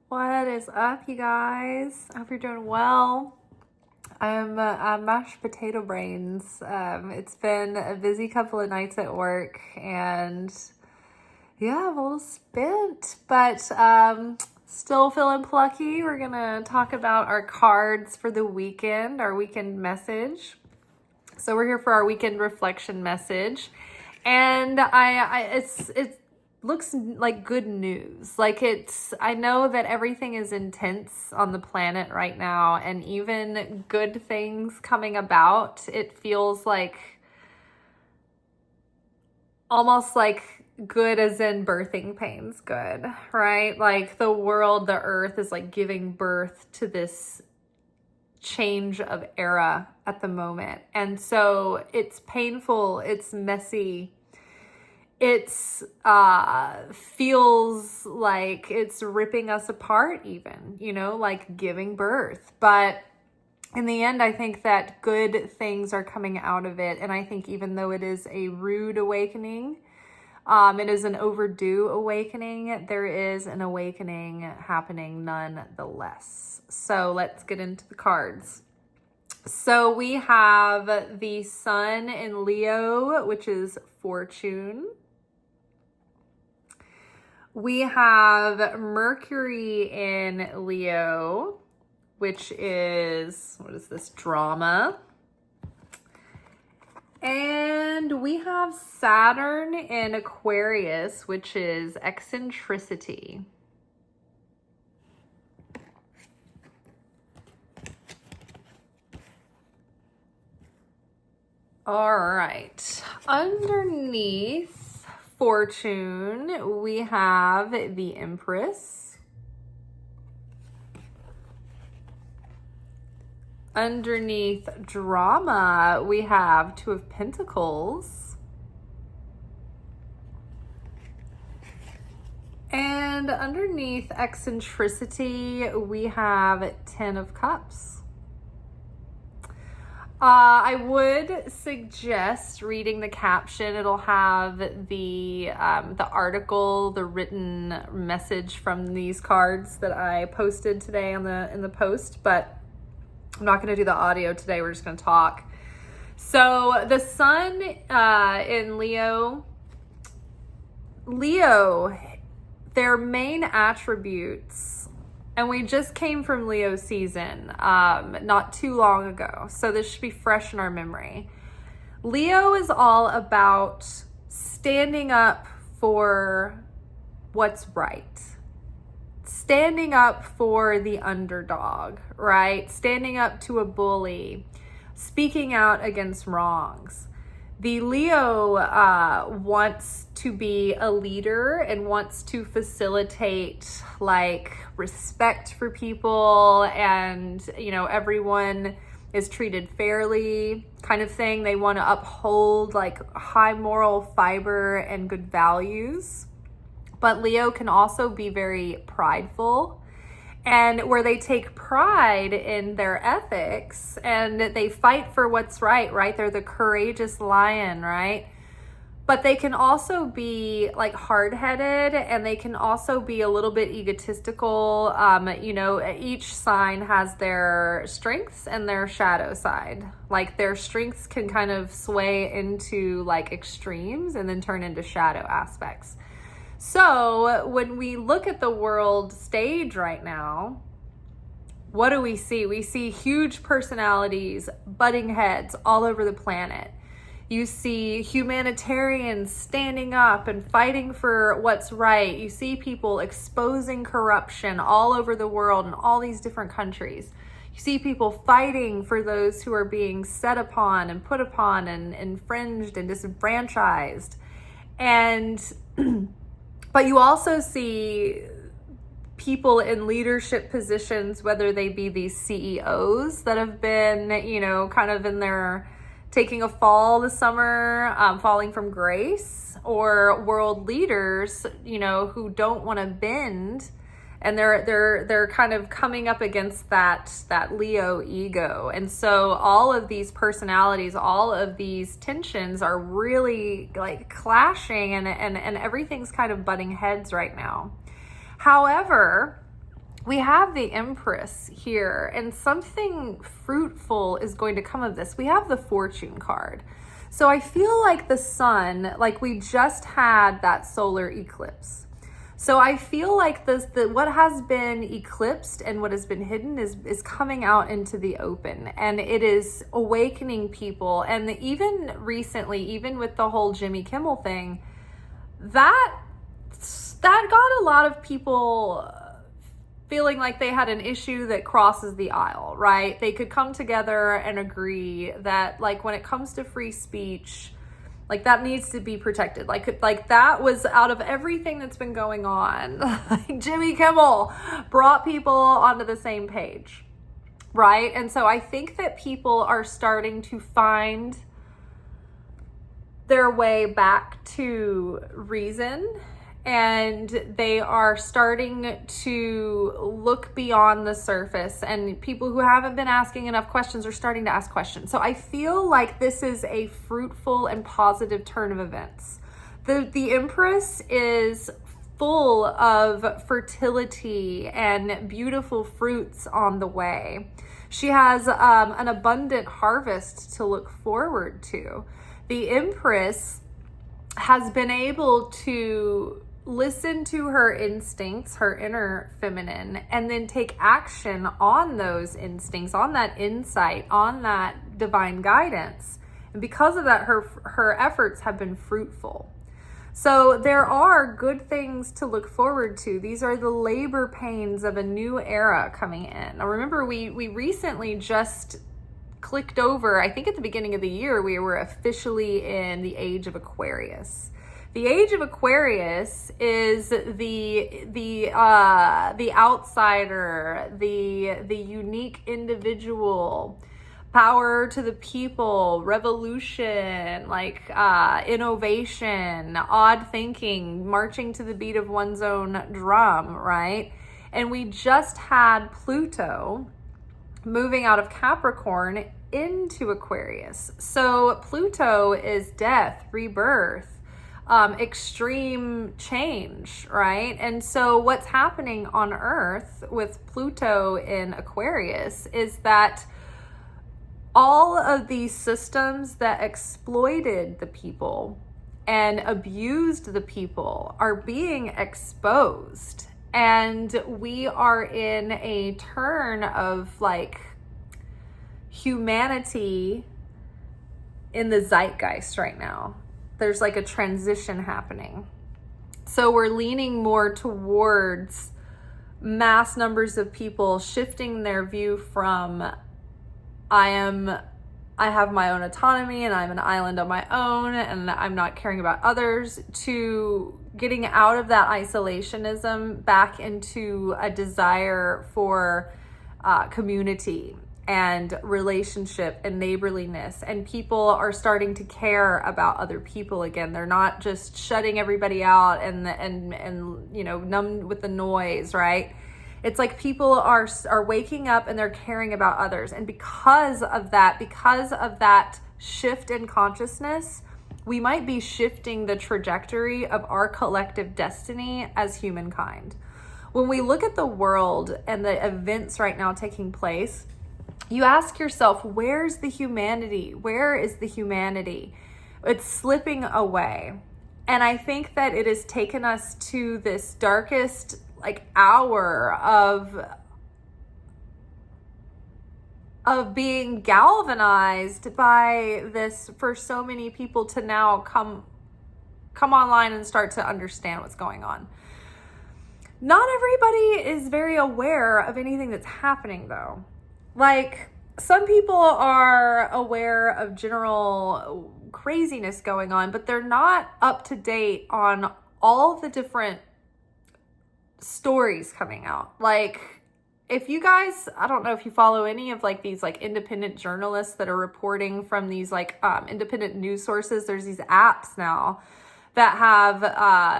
What is up, you guys? I hope you're doing well. I'm mashed potato brains. It's been a busy couple of nights at work, and yeah, I'm a little spent, but still feeling plucky. We're gonna talk about our cards for the weekend, our weekend message. So we're here for our weekend reflection message, and it's looks like good news. I know that everything is intense on the planet right now, and even good things coming about, it feels like almost like good as in birthing pains good, right? Like the world, the earth is like giving birth to this change of era at the moment. And so it's painful, it's messy, it's feels like it's ripping us apart even, like giving birth. But in the end, I think that good things are coming out of it. And I think even though it is a rude awakening, it is an overdue awakening, there is an awakening happening nonetheless. So let's get into the cards. So we have the Sun in Leo, which is fortune. We have Mercury in Leo, which is, what is this, drama. And we have Saturn in Aquarius, which is eccentricity. All right, underneath fortune, we have the Empress. Underneath drama, we have Two of Pentacles. And underneath eccentricity, we have Ten of Cups. I would suggest reading the caption. It'll have the article, the written message from these cards that I posted today in the post, but I'm not going to do the audio today. We're just going to talk. So the Sun in Leo, their main attributes, and we just came from Leo season not too long ago, so this should be fresh in our memory. Leo is all about standing up for what's right. Standing up for the underdog, right? Standing up to a bully, speaking out against wrongs. The Leo wants to be a leader and wants to facilitate like respect for people, and everyone is treated fairly kind of thing. They want to uphold like high moral fiber and good values. But Leo can also be very prideful, and where they take pride in their ethics and they fight for what's right? They're the courageous lion, right? But they can also be like hard-headed, and they can also be a little bit egotistical. Each sign has their strengths and their shadow side. Like their strengths can kind of sway into like extremes and then turn into shadow aspects. So when we look at the world stage right now, what do we see? We see huge personalities butting heads all over the planet. You see humanitarians standing up and fighting for what's right. You see people exposing corruption all over the world in all these different countries. You see people fighting for those who are being set upon and put upon and infringed and disenfranchised. And but you also see people in leadership positions, whether they be these CEOs that have been, kind of in their taking a fall this summer, falling from grace, or world leaders, who don't want to bend, and they're kind of coming up against that Leo ego. And so all of these personalities, all of these tensions are really like clashing, and everything's kind of butting heads right now. However, we have the Empress here, and something fruitful is going to come of this. We have the Fortune card. So I feel like the sun, like we just had that solar eclipse. So I feel like what has been eclipsed and what has been hidden is coming out into the open, and it is awakening people. And even recently, even with the whole Jimmy Kimmel thing, that got a lot of people feeling like they had an issue that crosses the aisle, right? They could come together and agree that, like, when it comes to free speech, like, that needs to be protected. Like that was out of everything that's been going on. Like, Jimmy Kimmel brought people onto the same page, right? And so I think that people are starting to find their way back to reason, and they are starting to look beyond the surface, and people who haven't been asking enough questions are starting to ask questions. So I feel like this is a fruitful and positive turn of events. The Empress is full of fertility and beautiful fruits on the way. She has an abundant harvest to look forward to. The Empress has been able to listen to her instincts, her inner feminine, and then take action on those instincts, on that insight, on that divine guidance. And because of that, her efforts have been fruitful. So there are good things to look forward to. These are the labor pains of a new era coming in. Now remember, we recently just clicked over, I think at the beginning of the year, we were officially in the age of Aquarius. The age of Aquarius is the outsider, the unique individual, power to the people, revolution, like innovation, odd thinking, marching to the beat of one's own drum, right? And we just had Pluto moving out of Capricorn into Aquarius. So Pluto is death, rebirth, extreme change, right? And so what's happening on Earth with Pluto in Aquarius is that all of these systems that exploited the people and abused the people are being exposed. And we are in a turn of like humanity in the zeitgeist right now. There's like a transition happening. So we're leaning more towards mass numbers of people shifting their view from I have my own autonomy and I'm an island on my own and I'm not caring about others, to getting out of that isolationism back into a desire for community and relationship and neighborliness. And people are starting to care about other people again. They're not just shutting everybody out and you know, numb with the noise, right? It's like people are waking up and they're caring about others. And because of that shift in consciousness, we might be shifting the trajectory of our collective destiny as humankind. When we look at the world and the events right now taking place, you ask yourself, where's the humanity? Where is the humanity? It's slipping away. And I think that it has taken us to this darkest hour of being galvanized by this, for so many people to now come online and start to understand what's going on. Not everybody is very aware of anything that's happening though. Like, some people are aware of general craziness going on, but they're not up to date on all the different stories coming out. Like, if you guys, I don't know if you follow any of these independent journalists that are reporting from these independent news sources. There's these apps now that have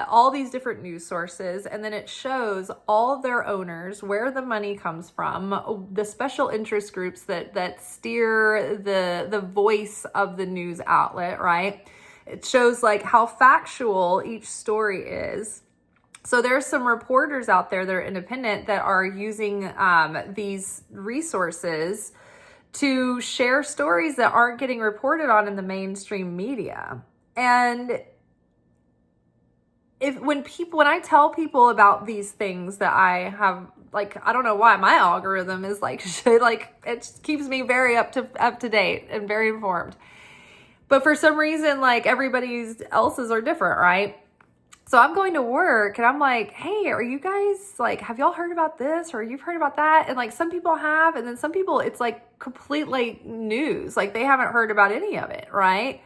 all these different news sources, and then it shows all of their owners, where the money comes from, the special interest groups that steer the voice of the news outlet, right? It shows how factual each story is. So there's some reporters out there that are independent that are using these resources to share stories that aren't getting reported on in the mainstream media. And when I tell people about these things that I have, like, I don't know why my algorithm is like it keeps me very up to date and very informed. But for some reason, like, everybody's else's are different, right? So I'm going to work and I'm like, hey, are you guys, like, have y'all heard about this, or you've heard about that? And like, some people have, and then some people, it's like complete like news, like they haven't heard about any of it, right?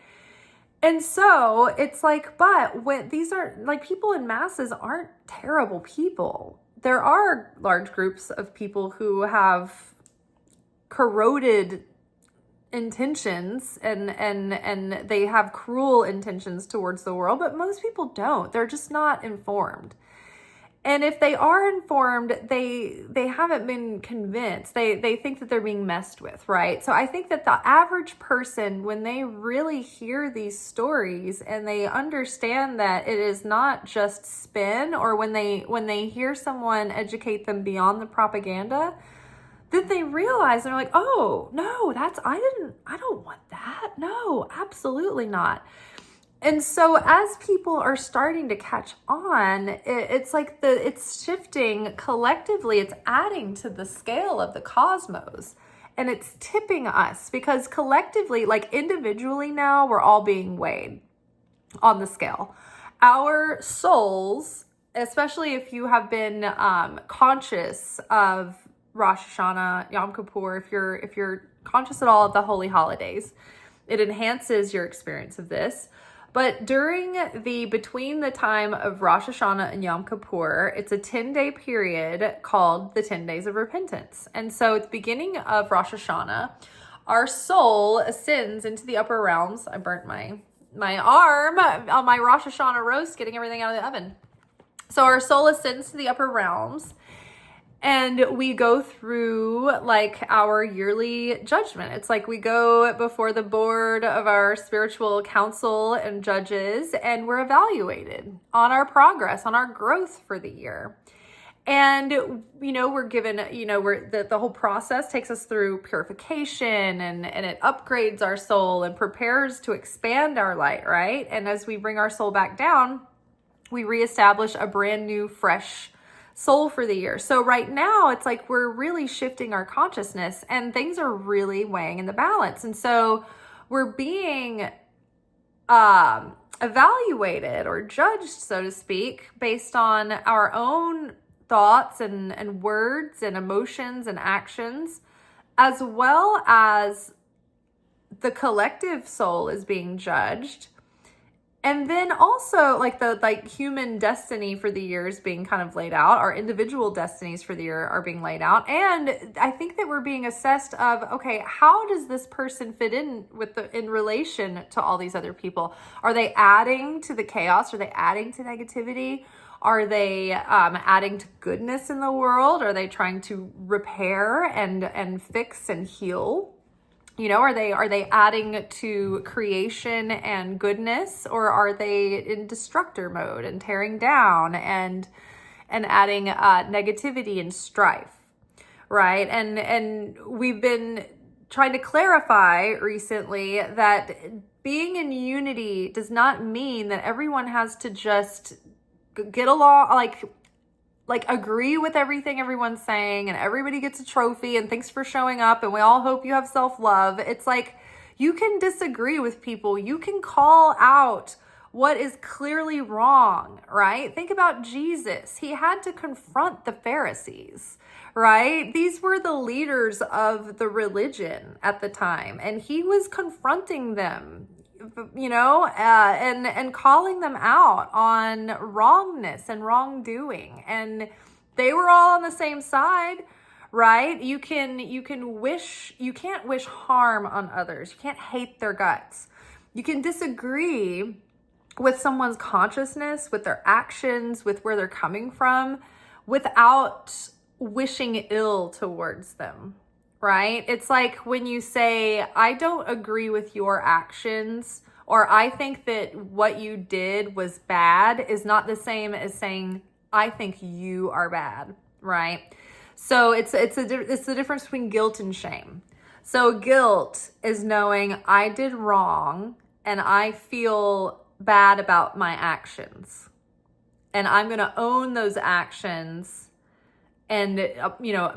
And so it's like, but when these are like, people in masses aren't terrible people. There are large groups of people who have corroded intentions and they have cruel intentions towards the world, but most people don't. They're just not informed. And if they are informed, they haven't been convinced. They think that they're being messed with, right? So I think that the average person, when they really hear these stories and they understand that it is not just spin, or when they hear someone educate them beyond the propaganda, then they realize, they're like, oh, no, I don't want that. No, absolutely not. And so as people are starting to catch on, it's like it's shifting collectively. It's adding to the scale of the cosmos, and it's tipping us, because collectively, like individually now, we're all being weighed on the scale. Our souls, especially if you have been conscious of Rosh Hashanah, Yom Kippur, if you're conscious at all of the holy holidays, it enhances your experience of this. But between the time of Rosh Hashanah and Yom Kippur, it's a 10-day period called the 10 days of repentance. And so at the beginning of Rosh Hashanah, our soul ascends into the upper realms. I burnt my arm on my Rosh Hashanah roast, getting everything out of the oven. So our soul ascends to the upper realms, and we go through like our yearly judgment. It's like we go before the board of our spiritual council and judges, and we're evaluated on our progress, on our growth for the year. And, we're given, the whole process takes us through purification, and it upgrades our soul and prepares to expand our light, right? And as we bring our soul back down, we reestablish a brand new, fresh soul for the year. So right now it's like we're really shifting our consciousness, and things are really weighing in the balance. And so we're being evaluated or judged, so to speak, based on our own thoughts and words and emotions and actions, as well as the collective soul is being judged. And then also like the human destiny for the year is being kind of laid out. Our individual destinies for the year are being laid out. And I think that we're being assessed of, okay, how does this person fit in in relation to all these other people? Are they adding to the chaos? Are they adding to negativity? Are they adding to goodness in the world? Are they trying to repair and fix and heal? Are they adding to creation and goodness, or are they in destructor mode and tearing down and adding negativity and strife, right? And we've been trying to clarify recently that being in unity does not mean that everyone has to just get along, like agree with everything everyone's saying, and everybody gets a trophy and thanks for showing up, and we all hope you have self-love. It's like, you can disagree with people. You can call out what is clearly wrong, right? Think about Jesus. He had to confront the Pharisees, right? These were the leaders of the religion at the time, and he was confronting them, and calling them out on wrongness and wrongdoing. And they were all on the same side, right? You can't wish harm on others. You can't hate their guts. You can disagree with someone's consciousness, with their actions, with where they're coming from, without wishing ill towards them. Right? It's like when you say, I don't agree with your actions, or I think that what you did was bad, is not the same as saying, I think you are bad, right? So it's the difference between guilt and shame. So guilt is knowing I did wrong and I feel bad about my actions. And I'm going to own those actions and,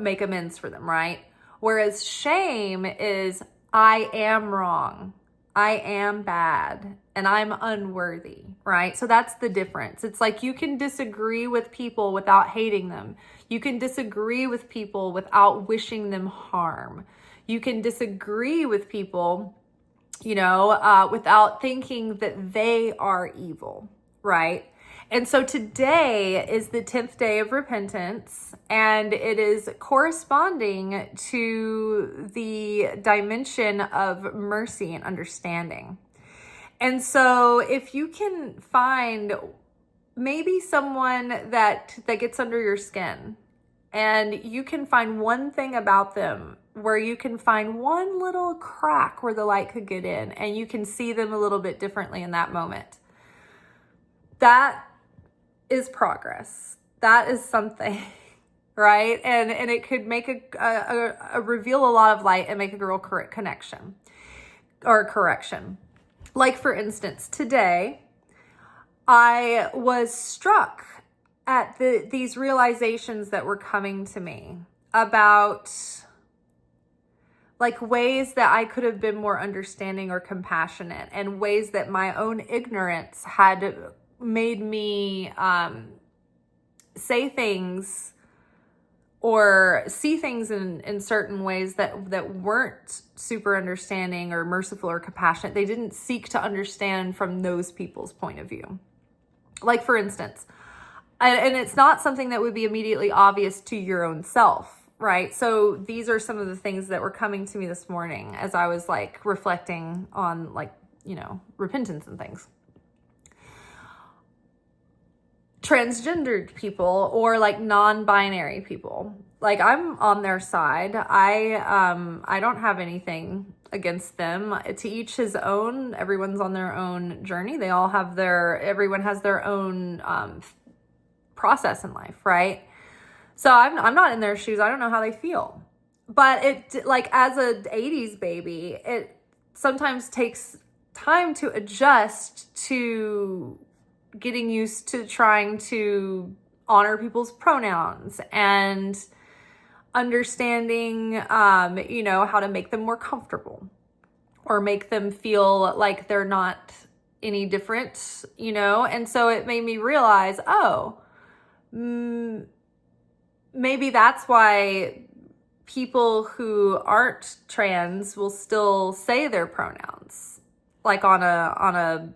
make amends for them, right? Whereas shame is I am wrong. I am bad and I'm unworthy, right? So that's the difference. It's like you can disagree with people without hating them. You can disagree with people without wishing them harm. You can disagree with people, without thinking that they are evil, right? And so today is the 10th day of repentance, and it is corresponding to the dimension of mercy and understanding. And so if you can find maybe someone that gets under your skin, and you can find one thing about them where you can find one little crack where the light could get in, and you can see them a little bit differently in that moment, that is progress. That is something, right? And it could make a reveal a lot of light and make a real connection or correction. Like for instance, today I was struck at these realizations that were coming to me about like ways that I could have been more understanding or compassionate, and ways that my own ignorance had made me say things or see things in certain ways that weren't super understanding or merciful or compassionate. They didn't seek to understand from those people's point of view. Like for instance, and it's not something that would be immediately obvious to your own self, right? So these are some of the things that were coming to me this morning as I was like reflecting on repentance and things. Transgendered people or like non-binary people, like I'm on their side. I don't have anything against them. To each his own. Everyone's on their own journey. Everyone has their own process in life, right? So I'm not in their shoes. I don't know how they feel. But it, like as a 80s baby, it sometimes takes time to adjust to getting used to trying to honor people's pronouns and understanding, how to make them more comfortable or make them feel like they're not any different, And so it made me realize, maybe that's why people who aren't trans will still say their pronouns, like on a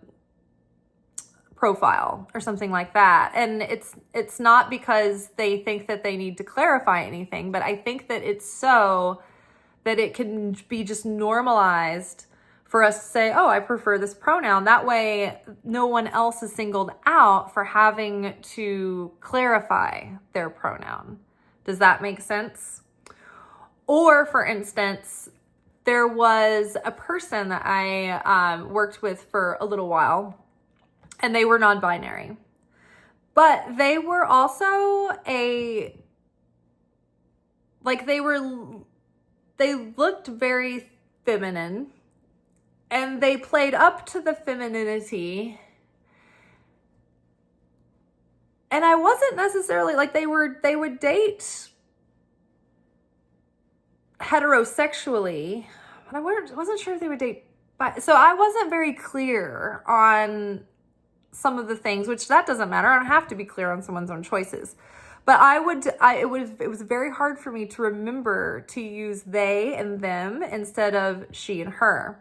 profile or something like that. And it's not because they think that they need to clarify anything, but I think that it's so that it can be just normalized for us to say, oh, I prefer this pronoun. That way no one else is singled out for having to clarify their pronoun. Does that make sense? Or for instance, there was a person that I worked with for a little while, and they were non-binary, but they were also they looked very feminine, and they played up to the femininity. And I wasn't necessarily like, they would date heterosexually, but I wasn't sure if they would date so I wasn't very clear on some of the things, which that doesn't matter. I don't have to be clear on someone's own choices. But it was very hard for me to remember to use they and them instead of she and her.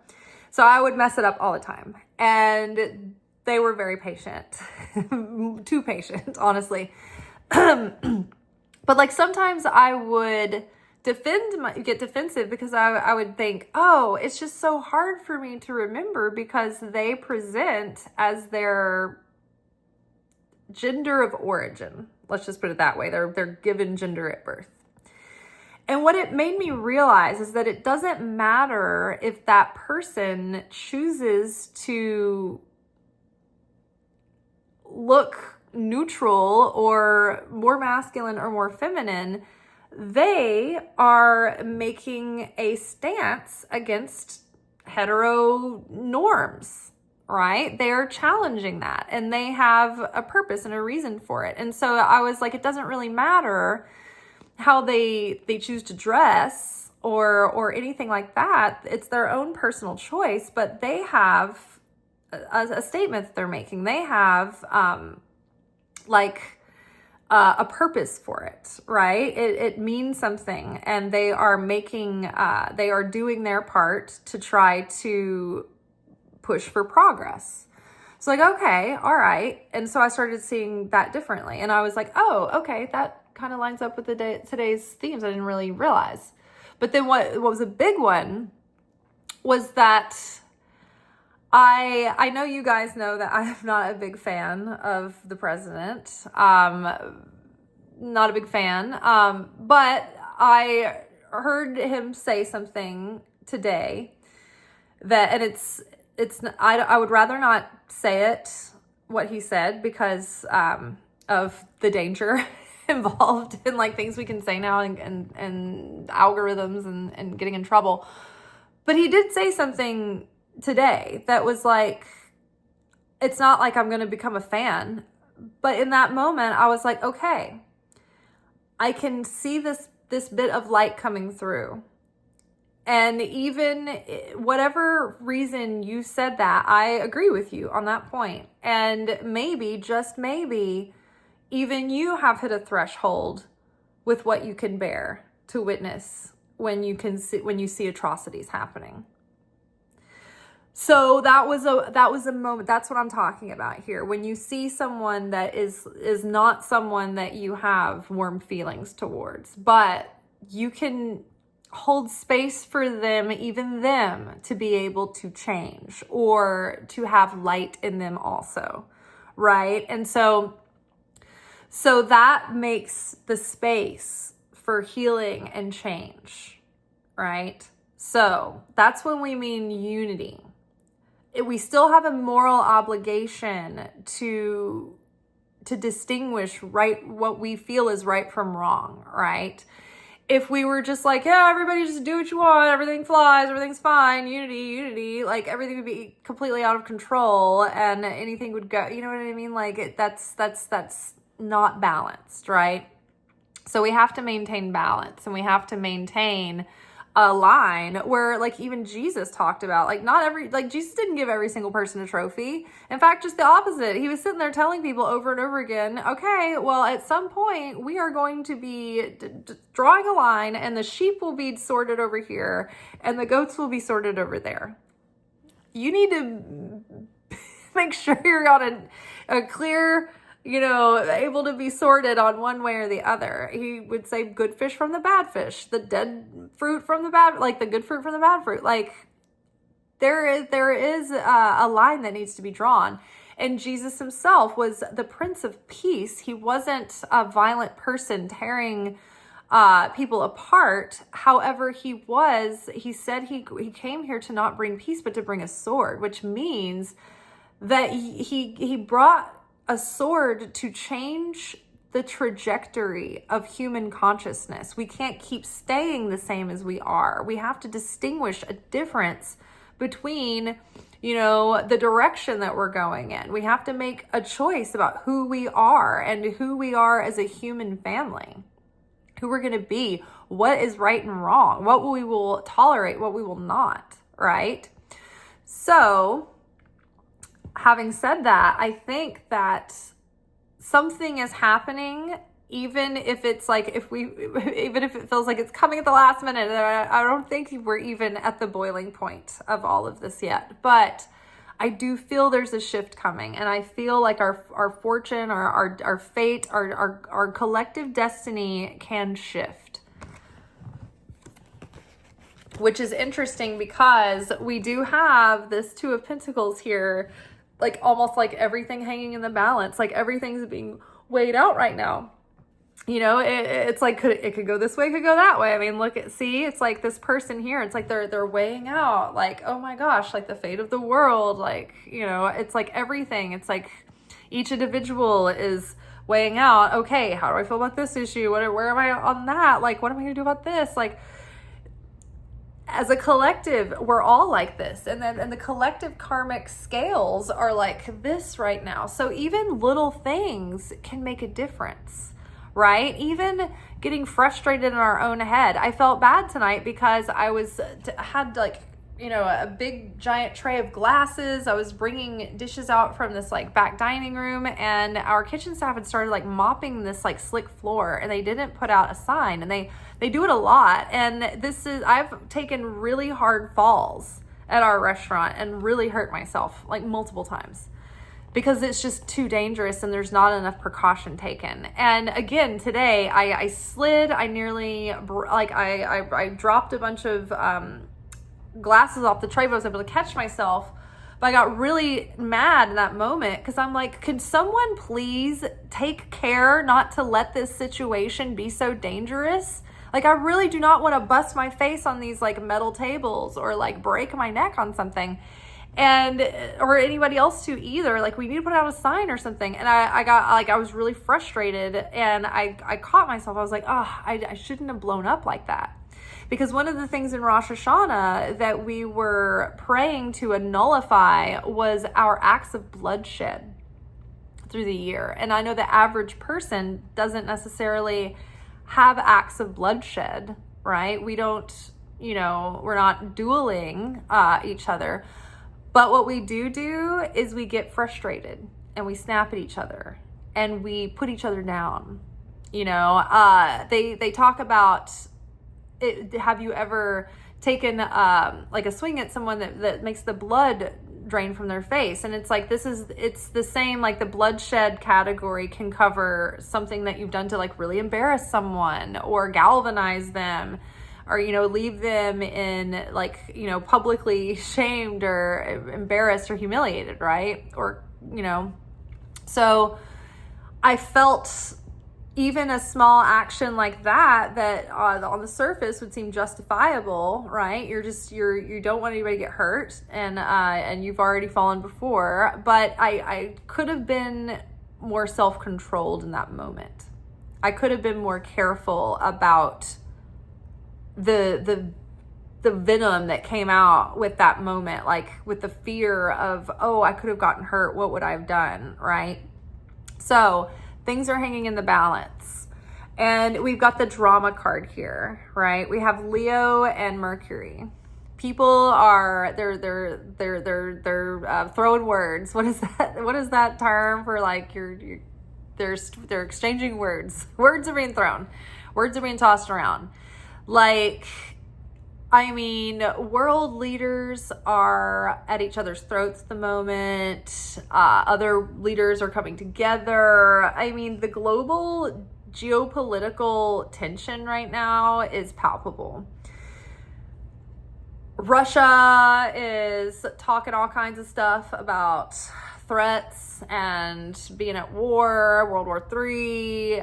So I would mess it up all the time. And they were very patient, too patient, honestly. But like sometimes I would get defensive because I would think, oh, it's just so hard for me to remember because they present as their gender of origin. Let's just put it that way. They're given gender at birth. And what it made me realize is that it doesn't matter if that person chooses to look neutral or more masculine or more feminine, they are making a stance against hetero norms, right? They're challenging that, and they have a purpose and a reason for it. And so I was like, it doesn't really matter how they choose to dress or anything like that. It's their own personal choice, but they have a statement that they're making. They have a purpose for it, right? It means something, and they are doing their part to try to push for progress. So like, okay, all right. And so I started seeing that differently, and I was like, oh, okay, that kind of lines up with today's themes. I didn't really realize. But then what was a big one was that I know you guys know that I am not a big fan of the president. Not a big fan. But I heard him say something today and I would rather not say it, what he said, because of the danger involved in like things we can say now and algorithms and getting in trouble. But he did say something today that was like, it's not like I'm going to become a fan. But in that moment, I was like, okay, I can see this bit of light coming through. And even whatever reason you said that, I agree with you on that point. And maybe, just maybe, even you have hit a threshold with what you can bear to witness when you see atrocities happening. So that was a moment. That's what I'm talking about here. When you see someone that is not someone that you have warm feelings towards, but you can hold space for them, even them, to be able to change or to have light in them also, right? And so that makes the space for healing and change, right? So that's when we mean unity. We still have a moral obligation to distinguish what we feel is right from wrong, right? If we were just like, yeah, everybody just do what you want, everything flies, everything's fine, unity, like everything would be completely out of control and anything would go, you know what I mean? Like that's not balanced, right? So we have to maintain balance, and we have to maintain a line where, like, even Jesus talked about, like, Jesus didn't give every single person a trophy. In fact, just the opposite. He was sitting there telling people over and over again, okay, well, at some point we are going to be drawing a line, and the sheep will be sorted over here and the goats will be sorted over there. You need to make sure you're on a clear, able to be sorted on one way or the other. He would say good fish from the bad fish, the dead fruit from the bad, like the good fruit from the bad fruit. Like there is a line that needs to be drawn. And Jesus himself was the Prince of Peace. He wasn't a violent person tearing people apart. However, he said he came here to not bring peace, but to bring a sword, which means that he brought a sword to change the trajectory of human consciousness. We can't keep staying the same as we are. We have to distinguish a difference between, the direction that we're going in. We have to make a choice about who we are and who we are as a human family, who we're going to be, what is right and wrong, what we will tolerate, what we will not, right? So, having said that, I think that something is happening, even if it's like, even if it feels like it's coming at the last minute. I don't think we're even at the boiling point of all of this yet, but I do feel there's a shift coming, and I feel like our fortune, our fate, our collective destiny can shift. Which is interesting because we do have this Two of Pentacles here, like almost like everything hanging in the balance, like everything's being weighed out right now. It's like it could go this way, it could go that way. I mean, it's like this person here, it's like they're weighing out, like, oh my gosh, like the fate of the world, like, it's like everything. It's like Each individual is weighing out, okay, how do I feel about this issue? Where am I on that? Like, what am I going to do about this? Like, as a collective, we're all like this. And the collective karmic scales are like this right now. So even little things can make a difference, right? Even getting frustrated in our own head. I felt bad tonight because I had like, you know, a big giant tray of glasses. I was bringing dishes out from this like back dining room, and our kitchen staff had started like mopping this like slick floor, and they didn't put out a sign, and they do it a lot. And I've taken really hard falls at our restaurant and really hurt myself like multiple times because it's just too dangerous and there's not enough precaution taken. And again, today I slid, I nearly I dropped a bunch of glasses off the tray, but I was able to catch myself. But I got really mad in that moment because I'm like, could someone please take care not to let this situation be so dangerous? Like, I really do not want to bust my face on these like metal tables or like break my neck on something, or anybody else too either. Like, we need to put out a sign or something. And I was really frustrated, and I caught myself. I was like, I shouldn't have blown up like that. Because one of the things in Rosh Hashanah that we were praying to nullify was our acts of bloodshed through the year. And I know the average person doesn't necessarily have acts of bloodshed, right? We don't, we're not dueling each other. But what we do is we get frustrated and we snap at each other and we put each other down. They talk about have you ever taken like a swing at someone that makes the blood drain from their face? And it's like, it's the same, like the bloodshed category can cover something that you've done to like really embarrass someone or galvanize them, or leave them in like publicly shamed or embarrassed or humiliated, right? Or so I felt even a small action like that on the surface would seem justifiable, right? You don't want anybody to get hurt, and you've already fallen before. But I could have been more self-controlled in that moment. I could have been more careful about the venom that came out with that moment, like with the fear of, I could have gotten hurt. What would I have done, right? So things are hanging in the balance. And we've got the drama card here, right? We have Leo and Mercury. People are they're throwing words. What is that? What is that term for like they're exchanging words. Words are being thrown. Words are being tossed around. Like, I mean, world leaders are at each other's throats at the moment. Other leaders are coming together. I mean, the global geopolitical tension right now is palpable. Russia is talking all kinds of stuff about threats and being at war, World War III,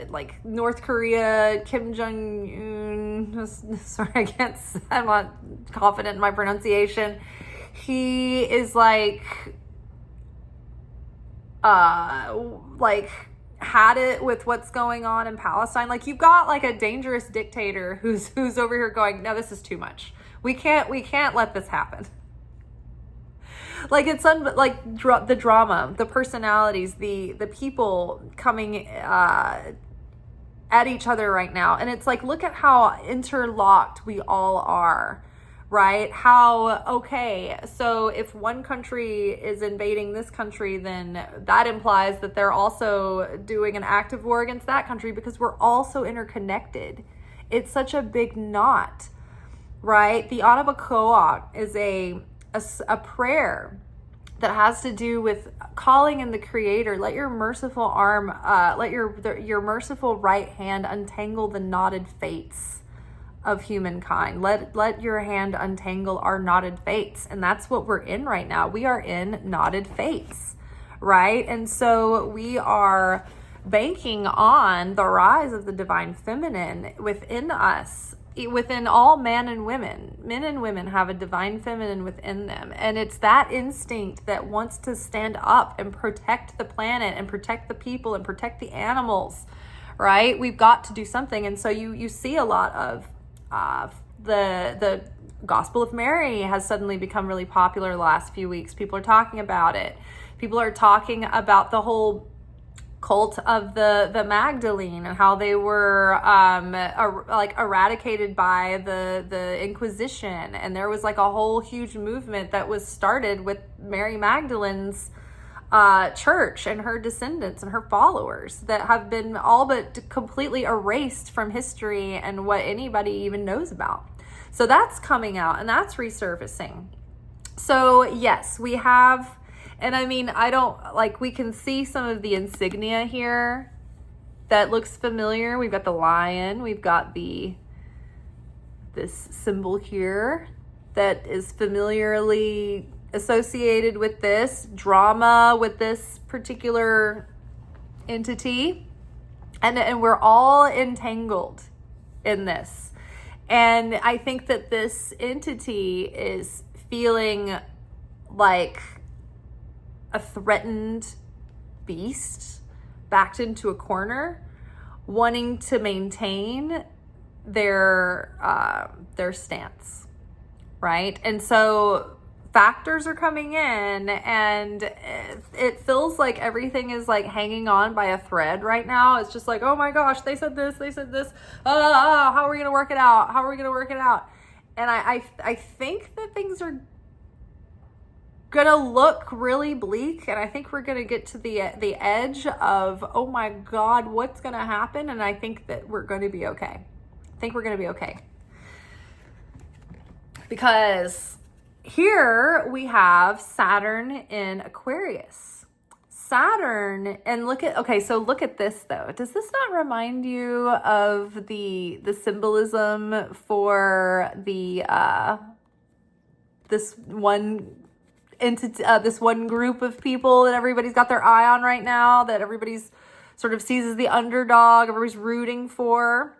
like North Korea, Kim Jong-un, sorry, I'm not confident in my pronunciation. He is like had it with what's going on in Palestine. Like, you've got like a dangerous dictator who's over here going, no, this is too much. We can't let this happen. Like, it's the drama, the personalities, the people coming at each other right now. And it's like, look at how interlocked we all are, right? So if one country is invading this country, then that implies that they're also doing an active war against that country, because we're all so interconnected. It's such a big knot, right? The Anabacoa is a prayer that has to do with calling in the Creator. Let your merciful arm, let your merciful right hand untangle the knotted fates of humankind. Let your hand untangle our knotted fates. And that's what we're in right now. We are in knotted fates, right? And so we are banking on the rise of the divine feminine within us, within all men and women have a divine feminine within them, and it's that instinct that wants to stand up and protect the planet and protect the people and protect the animals, right? We've got to do something. And so you see a lot of the Gospel of Mary has suddenly become really popular the last few weeks. People are talking about it. People are talking about the whole cult of the Magdalene and how they were like eradicated by the Inquisition, and there was like a whole huge movement that was started with Mary Magdalene's church and her descendants and her followers that have been all but completely erased from history and what anybody even knows about. So that's coming out and that's resurfacing. So yes, we have. And I mean, we can see some of the insignia here that looks familiar. We've got the lion. We've got this symbol here that is familiarly associated with this drama, with this particular entity. And we're all entangled in this. And I think that this entity is feeling like a threatened beast backed into a corner, wanting to maintain their stance, right? And so factors are coming in, and it feels like everything is like hanging on by a thread right now. It's just like, oh my gosh, they said this. How are we gonna work it out? And I think that things are gonna look really bleak, and I think we're gonna get to the edge of, oh my God, what's gonna happen? And I think that we're gonna be okay. Because here we have Saturn in Aquarius. Saturn, and look at this though. Does this not remind you of the symbolism for this one entity, this one group of people that everybody's got their eye on right now, that everybody's sort of sees as the underdog, everybody's rooting for,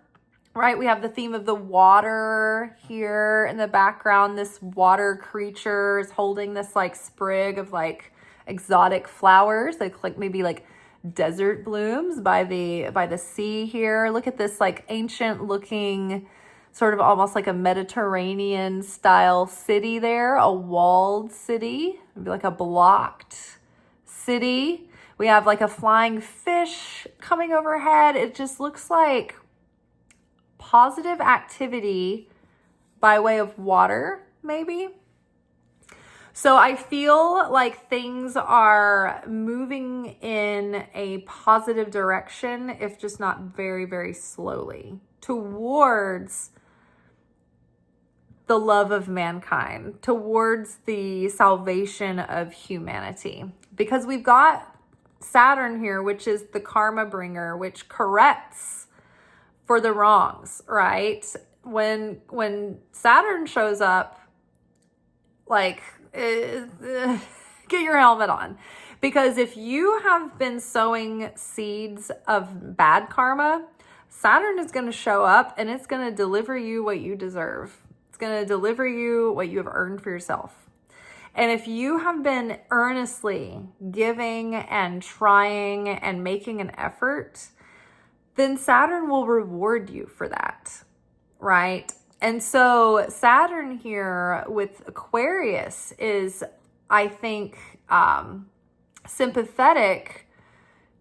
right? We have the theme of the water here in the background. This water creature is holding this like sprig of like exotic flowers, like maybe like desert blooms by the sea here. Look at this like ancient looking, sort of almost like a Mediterranean style city there, a walled city, maybe like a blocked city. We have like a flying fish coming overhead. It just looks like positive activity by way of water, maybe. So I feel like things are moving in a positive direction, if just not very, very slowly, towards the love of mankind, towards the salvation of humanity. Because we've got Saturn here, which is the karma bringer, which corrects for the wrongs, right? When Saturn shows up, like, get your helmet on. Because if you have been sowing seeds of bad karma, Saturn is going to show up and it's going to deliver you what you deserve. Going to deliver you what you have earned for yourself. And if you have been earnestly giving and trying and making an effort, then Saturn will reward you for that, right? And so Saturn here with Aquarius is, I think, sympathetic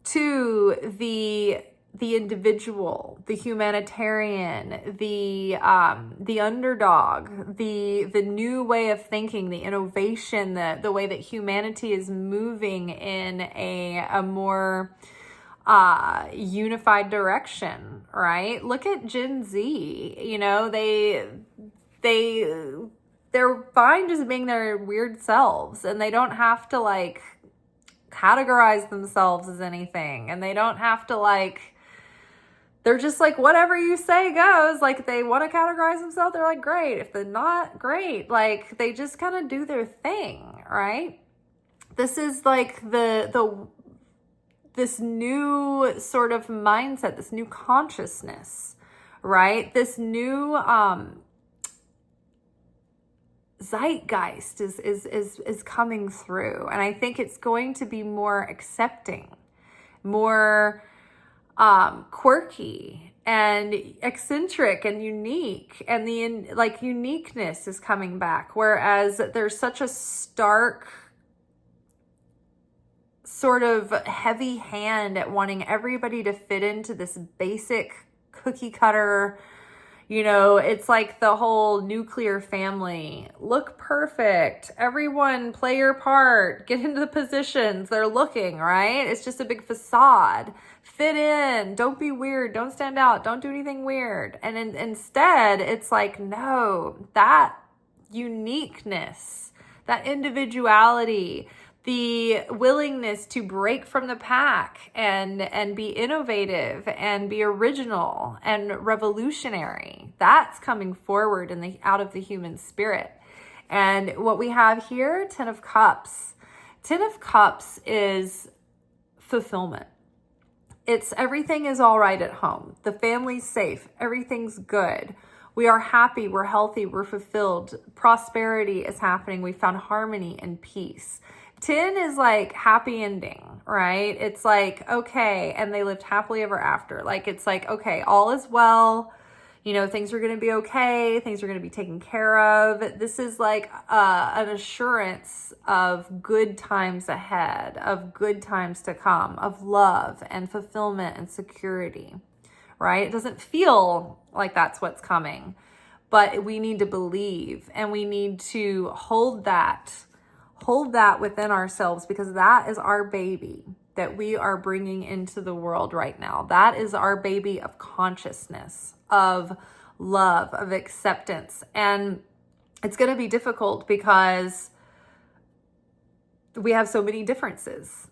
to the individual, the humanitarian, the underdog, the new way of thinking, the innovation, the way that humanity is moving in a more unified direction, right? Look at Gen Z. You know, they're fine just being their weird selves, and they don't have to like categorize themselves as anything, and they don't have to like, they're just like, whatever you say goes. Like, they want to categorize themselves, they're like, great. If they're not, great. Like, they just kind of do their thing, right? This is like this new sort of mindset, this new consciousness, right? This new zeitgeist is coming through, and I think it's going to be more accepting, more quirky and eccentric and unique, and the like uniqueness is coming back, whereas there's such a stark sort of heavy hand at wanting everybody to fit into this basic cookie cutter. It's like the whole nuclear family. Look perfect. Everyone play your part. Get into the positions they're looking, right? It's just a big facade. Fit in. Don't be weird. Don't stand out. Don't do anything weird. And instead, it's like, no, that uniqueness, that individuality, the willingness to break from the pack and be innovative and be original and revolutionary, that's coming forward out of the human spirit. And what we have here, Ten of Cups. Ten of Cups is fulfillment. It's everything is all right at home. The family's safe. Everything's good. We are happy. We're healthy. We're fulfilled. Prosperity is happening. We found harmony and peace. 10 is like happy ending, right? It's like, okay, and they lived happily ever after. Like, it's like, okay, all is well. Things are going to be okay. Things are going to be taken care of. This is like an assurance of good times ahead, of good times to come, of love and fulfillment and security, right? It doesn't feel like that's what's coming, but we need to believe, and we need to hold that within ourselves, because that is our baby that we are bringing into the world right now. That is our baby of consciousness, of love, of acceptance. And it's going to be difficult because we have so many differences.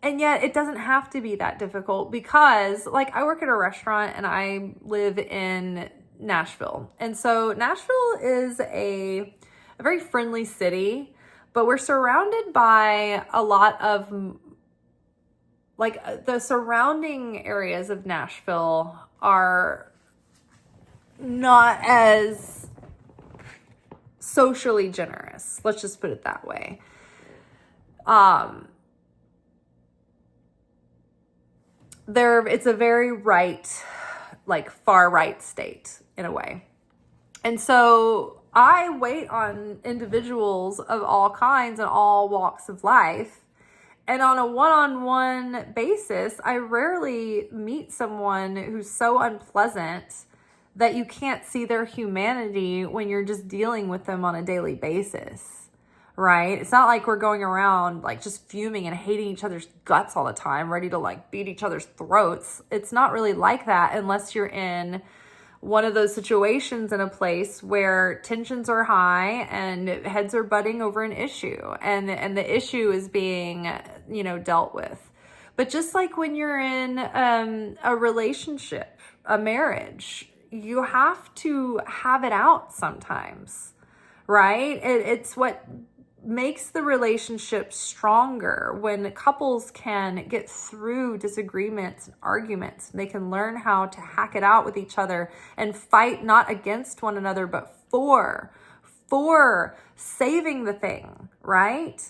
And yet it doesn't have to be that difficult, because like I work at a restaurant and I live in Nashville. And so Nashville is a very friendly city, but we're surrounded by a lot of, like, the surrounding areas of Nashville are not as socially generous. Let's just put it that way. It's a very right, like far right state in a way. And so I wait on individuals of all kinds and all walks of life. And on a one-on-one basis, I rarely meet someone who's so unpleasant that you can't see their humanity when you're just dealing with them on a daily basis, right? It's not like we're going around like just fuming and hating each other's guts all the time, ready to like beat each other's throats. It's not really like that unless you're in one of those situations in a place where tensions are high and heads are butting over an issue, and the issue is being, dealt with. But just like when you're in a relationship, a marriage, you have to have it out sometimes, right? It's what makes the relationship stronger when couples can get through disagreements and arguments. They can learn how to hack it out with each other and fight not against one another, but for saving the thing, right?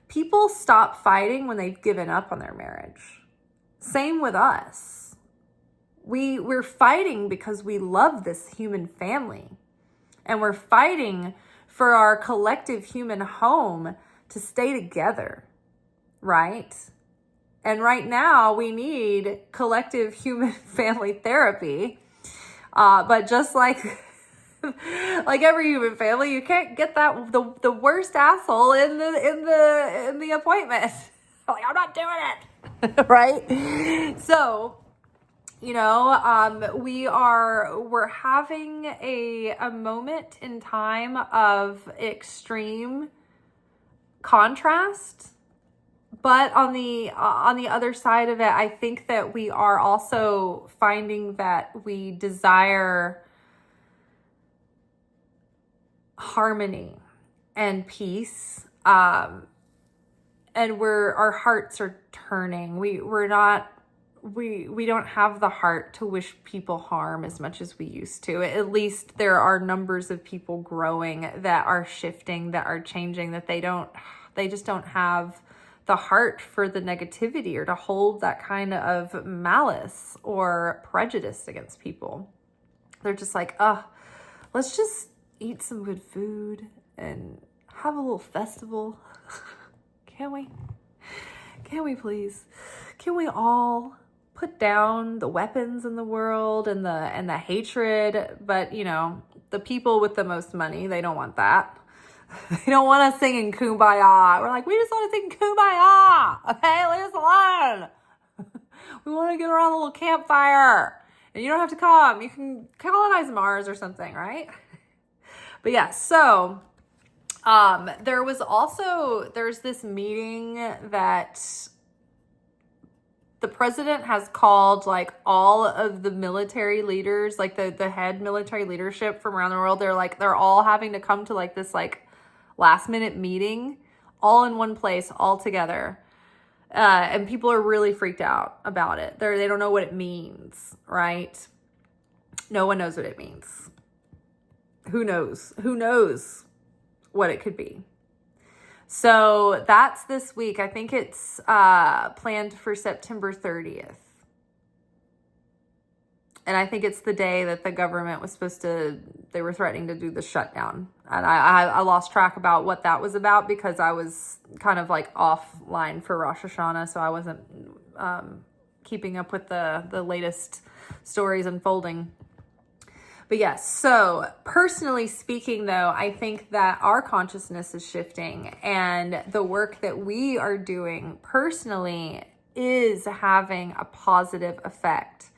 People stop fighting when they've given up on their marriage. Same with us. We're fighting because we love this human family, and we're fighting for our collective human home to stay together, right? And right now we need collective human family therapy. But just like every human family, you can't get the worst asshole in the appointment. Like, I'm not doing it, right? So, we're having a moment in time of extreme contrast, but on the other side of it, I think that we are also finding that we desire harmony and peace, and our hearts are turning. We're not we don't have the heart to wish people harm as much as we used to. At least there are numbers of people growing that are shifting, that are changing, that they just don't have the heart for the negativity or to hold that kind of malice or prejudice against people. They're just like, let's just eat some good food and have a little festival. Can we? Can we please? Can we all put down the weapons in the world and the hatred? But the people with the most money, they don't want that. They don't want us singing Kumbaya. We're like, we just want to sing Kumbaya. Okay, leave us alone. We want to get around a little campfire. And you don't have to come. You can colonize Mars or something, right? But yeah, so there's this meeting that the president has called, like, all of the military leaders, like the head military leadership from around the world. They're all having to come to like this like last minute meeting all in one place, all together. And people are really freaked out about it. They don't know what it means, right? No one knows what it means. Who knows? Who knows what it could be? So that's this week. I think it's planned for September 30th. And I think it's the day that the government was they were threatening to do the shutdown. And I lost track about what that was about because I was kind of like offline for Rosh Hashanah. So I wasn't keeping up with the latest stories unfolding. But yes, so personally speaking, though, I think that our consciousness is shifting and the work that we are doing personally is having a positive effect.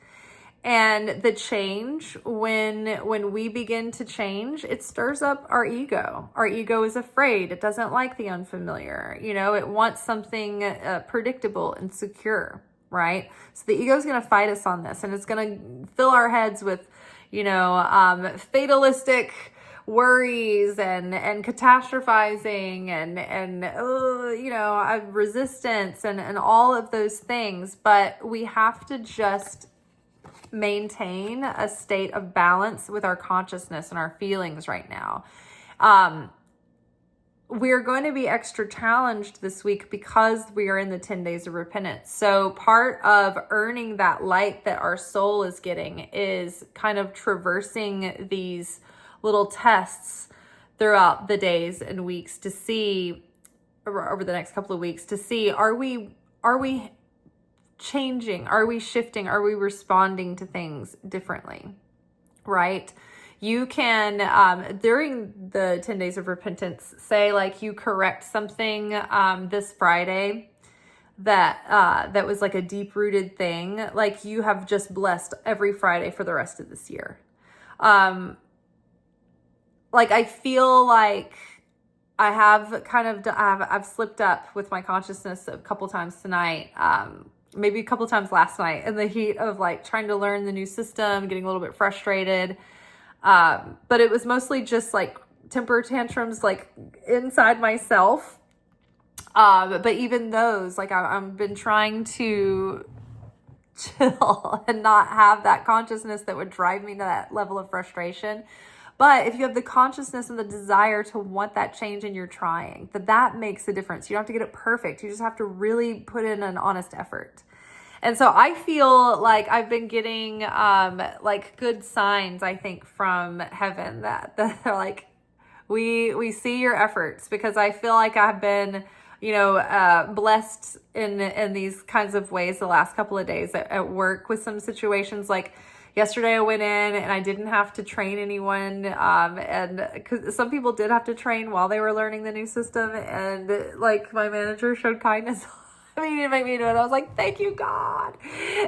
And the change, when we begin to change, it stirs up our ego. Our ego is afraid. It doesn't like the unfamiliar. It wants something predictable and secure, right? So the ego is going to fight us on this, and it's going to fill our heads with fatalistic worries and catastrophizing and resistance and all of those things. But we have to just maintain a state of balance with our consciousness and our feelings right now. We're going to be extra challenged this week because we are in the 10 days of repentance. So part of earning that light that our soul is getting is kind of traversing these little tests throughout the days and weeks to see, over the next couple of weeks, to see, are we changing? Are we shifting? Are we responding to things differently? Right? You can, during the 10 days of repentance, say like you correct something this Friday that was like a deep-rooted thing, like you have just blessed every Friday for the rest of this year. Like I feel like I have I've slipped up with my consciousness a couple times tonight, maybe a couple times last night in the heat of like trying to learn the new system, getting a little bit frustrated. But it was mostly just like temper tantrums, like inside myself. But even those, like I've been trying to chill and not have that consciousness that would drive me to that level of frustration. But if you have the consciousness and the desire to want that change and you're trying, that makes a difference. You don't have to get it perfect. You just have to really put in an honest effort. And so I feel like I've been getting like good signs, I think, from heaven that are like, we see your efforts, because I feel like I've been, blessed in these kinds of ways the last couple of days at work with some situations. Like yesterday I went in and I didn't have to train anyone. And because some people did have to train while they were learning the new system, and like my manager showed kindness. I mean, he didn't make me do it. I was like, thank you, God.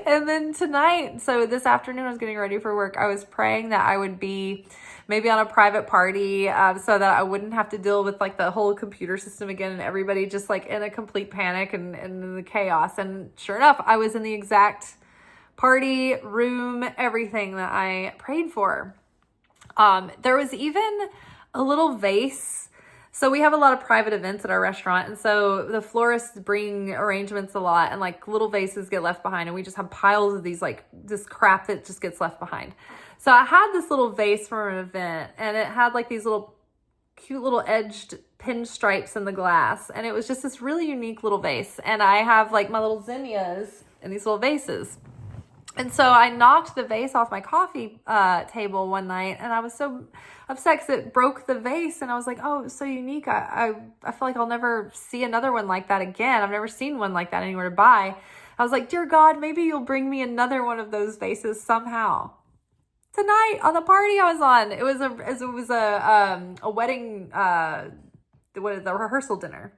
And then tonight, so this afternoon, I was getting ready for work. I was praying that I would be maybe on a private party so that I wouldn't have to deal with like the whole computer system again and everybody just like in a complete panic and the chaos. And sure enough, I was in the exact party room, everything that I prayed for. There was even a little vase So we have a lot of private events at our restaurant. And so the florists bring arrangements a lot, and like little vases get left behind. And we just have piles of these, like this crap that just gets left behind. So I had this little vase from an event, and it had like these little cute little edged pinstripes in the glass. And it was just this really unique little vase. And I have like my little zinnias in these little vases. And so I knocked the vase off my coffee table one night, and I was so upset because it broke the vase. And I was like, oh, it was so unique. I feel like I'll never see another one like that again. I've never seen one like that anywhere to buy. I was like, dear God, maybe you'll bring me another one of those vases somehow. Tonight on the party I was on, it was a wedding, the rehearsal dinner.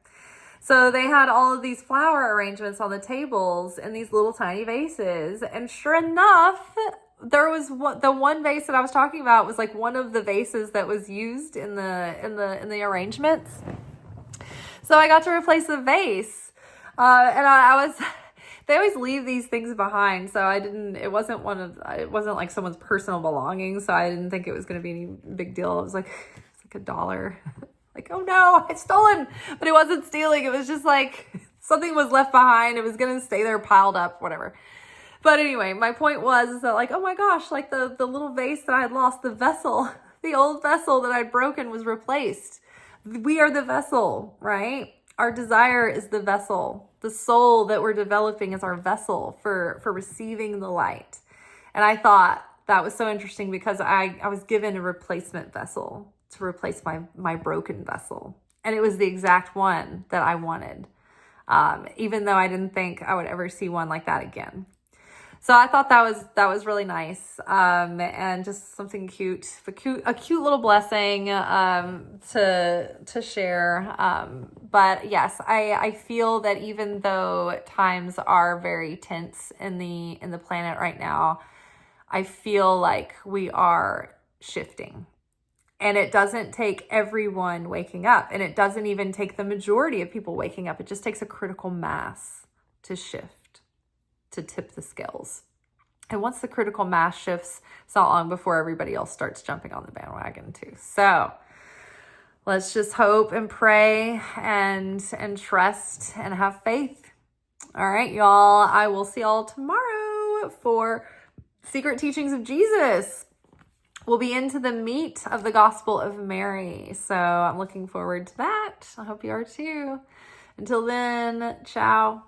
So they had all of these flower arrangements on the tables in these little tiny vases. And sure enough, there was the one vase that I was talking about was like one of the vases that was used in the arrangements. So I got to replace the vase. And I was, they always leave these things behind. So it wasn't like someone's personal belongings. So I didn't think it was going to be any big deal. It was like $1. Like, oh no, it's stolen. But it wasn't stealing. It was just like something was left behind. It was going to stay there piled up, whatever. But anyway, my point was that like, oh my gosh, like the little vase that I had lost, the vessel, the old vessel that I'd broken was replaced. We are the vessel, right? Our desire is the vessel. The soul that we're developing is our vessel for receiving the light. And I thought that was so interesting because I was given a replacement vessel to replace my broken vessel. And it was the exact one that I wanted, even though I didn't think I would ever see one like that again. So I thought that was really nice, and just something cute, a cute little blessing to share. But yes, I feel that even though times are very tense in the planet right now, I feel like we are shifting. And it doesn't take everyone waking up. And it doesn't even take the majority of people waking up. It just takes a critical mass to shift, to tip the scales. And once the critical mass shifts, it's not long before everybody else starts jumping on the bandwagon too. So let's just hope and pray and trust and have faith. All right, y'all. I will see y'all tomorrow for Secret Teachings of Jesus. We'll be into the meat of the Gospel of Mary. So I'm looking forward to that. I hope you are too. Until then, ciao.